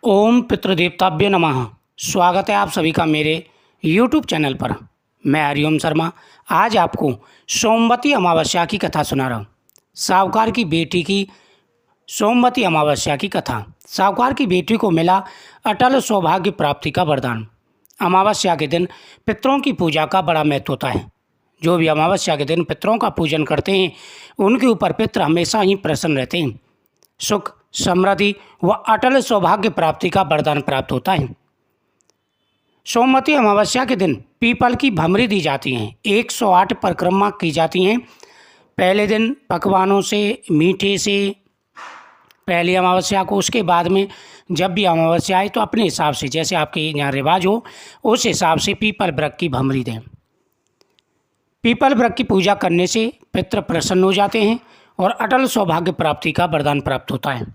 ओम पितृदेवताभ्य नमः। स्वागत है आप सभी का मेरे YouTube चैनल पर। मैं हरिओम शर्मा आज आपको सोमवती अमावस्या की कथा सुना रहा हूँ। साहूकार की बेटी की सोमवती अमावस्या की कथा। साहूकार की बेटी को मिला अटल सौभाग्य प्राप्ति का वरदान। अमावस्या के दिन पितरों की पूजा का बड़ा महत्व होता है। जो भी अमावस्या के दिन पितरों का पूजन करते हैं उनके ऊपर पितर हमेशा ही प्रसन्न रहते हैं। सुख, समृद्धि व अटल सौभाग्य प्राप्ति का वरदान प्राप्त होता है। सोमवती अमावस्या के दिन पीपल की भमरी दी जाती हैं। 108 परिक्रमा की जाती हैं। पहले दिन पकवानों से, मीठे से पहली अमावस्या को, उसके बाद में जब भी अमावस्या आए तो अपने हिसाब से, जैसे आपके यहाँ रिवाज हो उस हिसाब से पीपल वृक्ष की भमरी दें। पीपल वृक्ष की पूजा करने से पितृ प्रसन्न हो जाते हैं और अटल सौभाग्य प्राप्ति का वरदान प्राप्त होता है।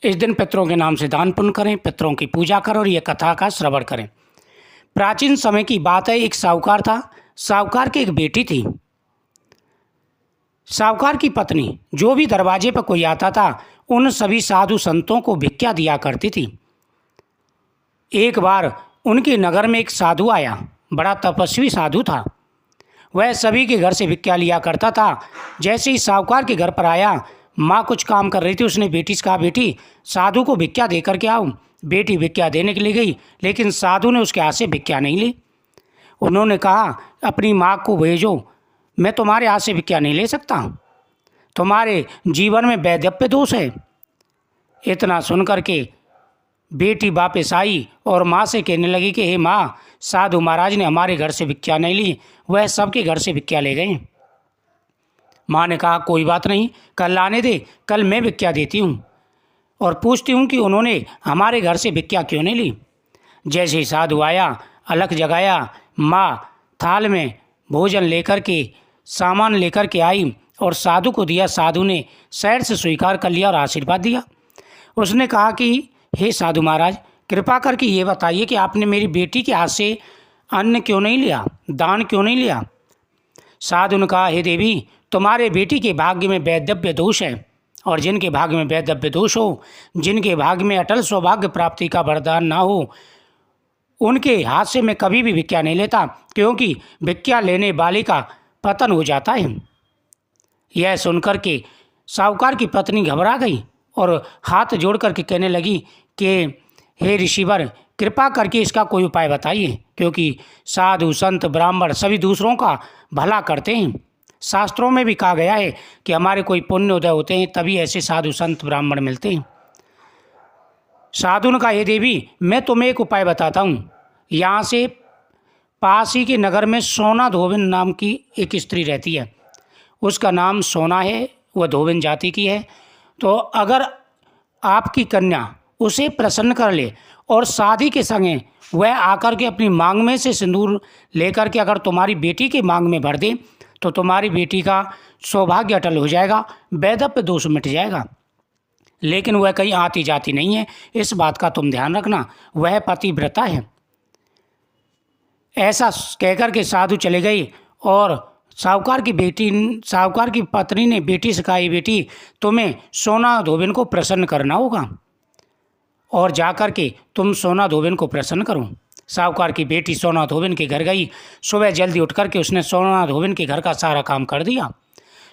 इस दिन पितरों के नाम से दान पुण्य करें, पितरों की पूजा करें और यह कथा का श्रवण करें। प्राचीन समय की बात है, एक साहूकार था। साहूकार की एक बेटी थी। साहूकार की पत्नी जो भी दरवाजे पर कोई आता था उन सभी साधु संतों को भिक्षा दिया करती थी। एक बार उनके नगर में एक साधु आया। बड़ा तपस्वी साधु था। वह सभी के घर से भिक्षा लिया करता था। जैसे ही साहूकार के घर पर आया, माँ कुछ काम कर रही थी, उसने बेटी से कहा, बेटी साधु को भिक्षा दे करके आओ। बेटी भिक्षा देने के लिए गई, लेकिन साधु ने उसके हाथ से भिक्षा नहीं ली। उन्होंने कहा, अपनी माँ को भेजो, मैं तुम्हारे हाथ से भिक्षा नहीं ले सकता, तुम्हारे जीवन में वैधव्य दोष है। इतना सुन करके बेटी वापस आई और माँ से कहने लगी कि हे माँ, साधु महाराज ने हमारे घर से भिक्षा नहीं ली, वह सबके घर से भिक्षा ले गए। माँ ने कहा, कोई बात नहीं, कल लाने दे, कल मैं भिक्षा देती हूँ और पूछती हूँ कि उन्होंने हमारे घर से भिक्षा क्यों नहीं ली। जैसे ही साधु आया, अलख जगाया, माँ थाल में भोजन लेकर के, सामान लेकर के आई और साधु को दिया। साधु ने सैर से स्वीकार कर लिया और आशीर्वाद दिया। उसने कहा कि हे साधु महाराज, कृपा करके ये बताइए कि आपने मेरी बेटी के हाथ से अन्न क्यों नहीं लिया, दान क्यों नहीं लिया। साधु ने कहा, हे देवी, तुम्हारे बेटी के भाग्य में वैधव्य दोष है और जिनके भाग्य में वैधव्य दोष हो, जिनके भाग्य में अटल सौभाग्य प्राप्ति का वरदान ना हो, उनके हाथ से मैं कभी भी भिक्षा नहीं लेता, क्योंकि भिक्षा लेने वाले का पतन हो जाता है। यह सुनकर के साहूकार की पत्नी घबरा गई और हाथ जोड़ करके कहने लगी कि हे ऋषिवर, कृपा करके इसका कोई उपाय बताइए, क्योंकि साधु संत ब्राह्मण सभी दूसरों का भला करते हैं। शास्त्रों में भी कहा गया है कि हमारे कोई पुण्य उदय होते हैं तभी ऐसे साधु संत ब्राह्मण मिलते हैं। साधु ने कहा, हे देवी, मैं तुम्हें एक उपाय बताता हूँ। यहाँ से पास ही के नगर में सोना धोबिन नाम की एक स्त्री रहती है। उसका नाम सोना है, वह धोबिन जाति की है। तो अगर आपकी कन्या उसे प्रसन्न कर ले और शादी के संगे वह आकर के अपनी मांग में से सिंदूर लेकर के अगर तुम्हारी बेटी की मांग में भर दे तो तुम्हारी बेटी का सौभाग्य अटल हो जाएगा, वैधव्य दोष मिट जाएगा। लेकिन वह कहीं आती जाती नहीं है, इस बात का तुम ध्यान रखना, वह पतिव्रता है। ऐसा कहकर के साधु चले गए और साहूकार की पत्नी ने बेटी से कहा, बेटी, तुम्हें सोना धोबिन को प्रसन्न करना होगा और जाकर के तुम सोना धोबिन को प्रसन्न करो। साहूकार की बेटी सोना धोबिन के घर गई। सुबह जल्दी उठ करके उसने सोना धोबिन के घर का सारा काम कर दिया।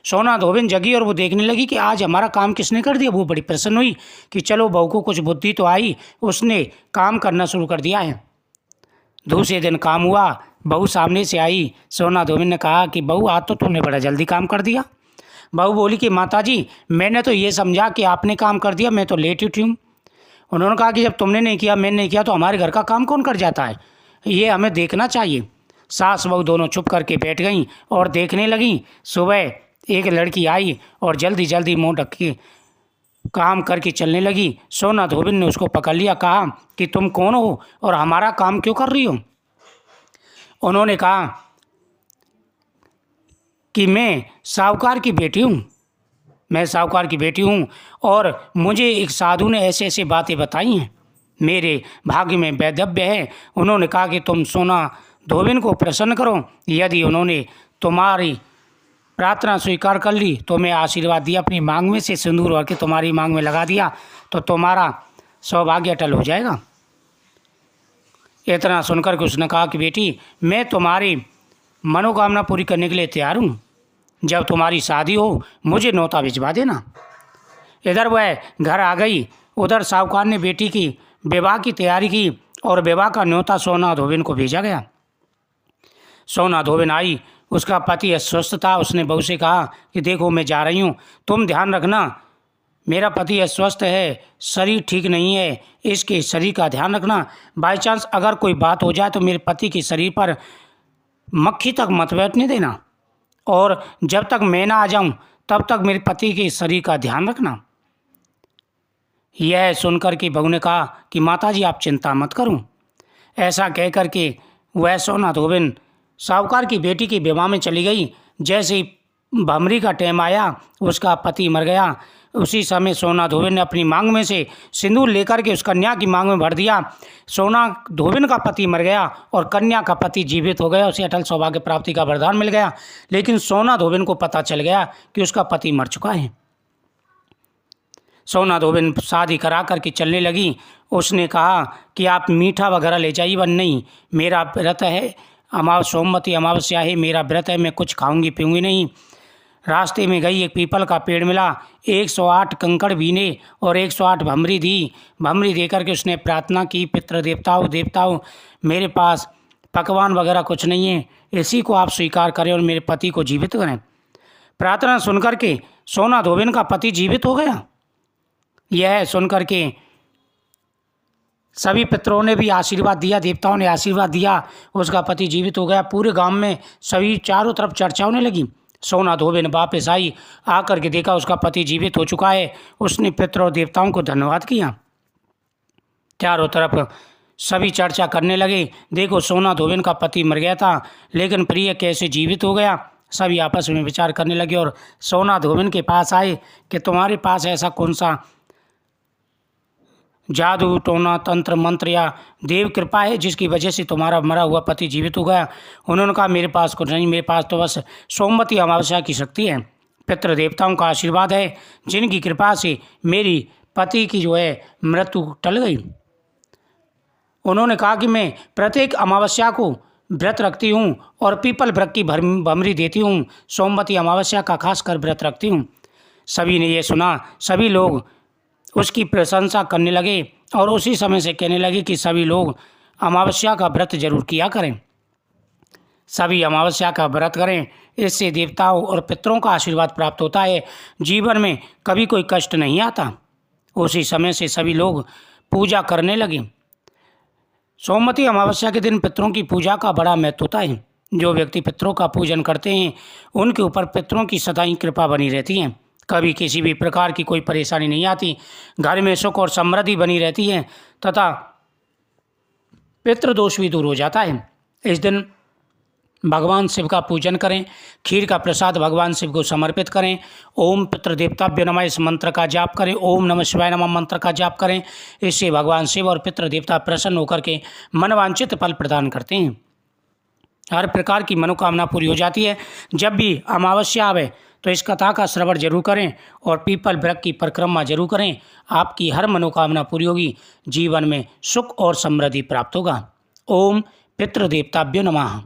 सोना धोबिन जगी और वो देखने लगी कि आज हमारा काम किसने कर दिया। वो बड़ी प्रसन्न हुई कि चलो बहू को कुछ बुद्धि तो आई, उसने काम करना शुरू कर दिया है। दूसरे दिन काम हुआ, बहू सामने से आई। सोना धोबिन ने कहा कि बहू, आज तो तुमने बड़ा जल्दी काम कर दिया। बहू बोली कि माताजी, मैंने तो ये समझा कि आपने काम कर दिया, मैं तो लेट उठी हूँ। उन्होंने कहा कि जब तुमने नहीं किया, मैंने नहीं किया, तो हमारे घर का काम कौन कर जाता है, ये हमें देखना चाहिए। सास बहू दोनों चुप करके बैठ गईं और देखने लगीं। सुबह एक लड़की आई और जल्दी जल्दी मुंह ढक के काम करके चलने लगी। सोना धोबिन ने उसको पकड़ लिया, कहा कि तुम कौन हो और हमारा काम क्यों कर रही हो। उन्होंने कहा कि मैं साहूकार की बेटी हूँ, मैं साहूकार की बेटी हूँ और मुझे एक साधु ने ऐसे ऐसे बातें बताई हैं, मेरे भाग्य में वैधव्य है। उन्होंने कहा कि तुम सोना धोबिन को प्रसन्न करो, यदि उन्होंने तुम्हारी प्रार्थना स्वीकार कर ली तो मैं आशीर्वाद दिया, अपनी मांग में से सिंदूर भर के तुम्हारी मांग में लगा दिया तो तुम्हारा सौभाग्य अटल हो जाएगा। इतना सुनकर के उसने कहा कि बेटी, मैं तुम्हारी मनोकामना पूरी करने के लिए तैयार हूँ। जब तुम्हारी शादी हो मुझे न्योता भिजवा देना। इधर वह घर आ गई। उधर साहूकार ने बेटी की विवाह की तैयारी की और विवाह का न्योता सोना धोबिन को भेजा गया। सोना धोबिन आई, उसका पति अस्वस्थ था। उसने बहू से कहा कि देखो मैं जा रही हूँ, तुम ध्यान रखना, मेरा पति अस्वस्थ है, शरीर ठीक नहीं है, इसके शरीर का ध्यान रखना। बाई चांस अगर कोई बात हो जाए तो मेरे पति के शरीर पर मक्खी तक मत बैठने देना, और जब तक मैं ना आ जाऊं तब तक मेरे पति के शरीर का ध्यान रखना। यह सुनकर के बहू ने कहा कि माताजी आप चिंता मत करूं। ऐसा कह कर के वह सोना धोबिन साहूकार की बेटी की विवाह में चली गई। जैसे ही भमरी का टाइम आया, उसका पति मर गया। उसी समय सोना धोबिन ने अपनी मांग में से सिंदूर लेकर के उस कन्या की मांग में भर दिया। सोना धोबिन का पति मर गया और कन्या का पति जीवित हो गया। उसे अटल सौभाग्य प्राप्ति का वरदान मिल गया। लेकिन सोना धोबिन को पता चल गया कि उसका पति मर चुका है। सोना धोबिन शादी करा करके चलने लगी। उसने कहा कि आप मीठा वगैरह ले जाइए। वन नहीं, मेरा व्रत है, सोमवती अमावस्या है, मेरा व्रत है, मैं कुछ खाऊंगी पीऊंगी नहीं। रास्ते में गई, एक पीपल का पेड़ मिला, 108 कंकड़ बीने और 108 भमरी दी। भमरी देकर के उसने प्रार्थना की, पितृ देवताओं मेरे पास पकवान वगैरह कुछ नहीं है, इसी को आप स्वीकार करें और मेरे पति को जीवित करें। प्रार्थना सुनकर के सोना धोबिन का पति जीवित हो गया। यह सुनकर के सभी पितरों ने भी आशीर्वाद दिया, देवताओं ने आशीर्वाद दिया, उसका पति जीवित हो गया। पूरे गांव में सभी चारों तरफ चर्चा होने लगी। सोना धोबिन वापस आई, आकर के देखा उसका पति जीवित हो चुका है। उसने पितरों देवताओं को धन्यवाद किया। चारों तरफ सभी चर्चा करने लगे, देखो सोना धोबिन का पति मर गया था लेकिन प्रिय कैसे जीवित हो गया। सभी आपस में विचार करने लगे और सोना धोबिन के पास आए कि तुम्हारे पास ऐसा कौन सा जादू टोना तंत्र मंत्र या देव कृपा है जिसकी वजह से तुम्हारा मरा हुआ पति जीवित हो गया। उन्होंने कहा मेरे पास कुछ नहीं, मेरे पास तो बस सोमवती अमावस्या की शक्ति है, पितृ देवताओं का आशीर्वाद है, जिनकी कृपा से मेरी पति की जो है मृत्यु टल गई। उन्होंने कहा कि मैं प्रत्येक अमावस्या को व्रत रखती हूँ और पीपल वृक्ष की भमरी देती हूँ, सोमवती अमावस्या का खासकर व्रत रखती हूँ। सभी ने ये सुना, सभी लोग उसकी प्रशंसा करने लगे और उसी समय से कहने लगे कि सभी लोग अमावस्या का व्रत जरूर किया करें, सभी अमावस्या का व्रत करें, इससे देवताओं और पितरों का आशीर्वाद प्राप्त होता है, जीवन में कभी कोई कष्ट नहीं आता। उसी समय से सभी लोग पूजा करने लगे। सोमवती अमावस्या के दिन पितरों की पूजा का बड़ा महत्व होता है। जो व्यक्ति पितरों का पूजन करते हैं उनके ऊपर पितरों की सदा ही कृपा बनी रहती है, कभी किसी भी प्रकार की कोई परेशानी नहीं आती, घर में सुख और समृद्धि बनी रहती है तथा पितृदोष भी दूर हो जाता है। इस दिन भगवान शिव का पूजन करें, खीर का प्रसाद भगवान शिव को समर्पित करें, ओम पितृदेवताभ्यो नमः इस मंत्र का जाप करें, ओम नमः शिवाय नमः मंत्र का जाप करें। इससे भगवान शिव और पितृदेवता प्रसन्न होकर के मनवांछित फल प्रदान करते हैं, हर प्रकार की मनोकामना पूरी हो जाती है। जब भी अमावस्या आवे तो इस कथा का श्रवण जरूर करें और पीपल वृक्ष की परिक्रमा जरूर करें, आपकी हर मनोकामना पूरी होगी, जीवन में सुख और समृद्धि प्राप्त होगा। ओम पितृदेवताभ्यो नमः।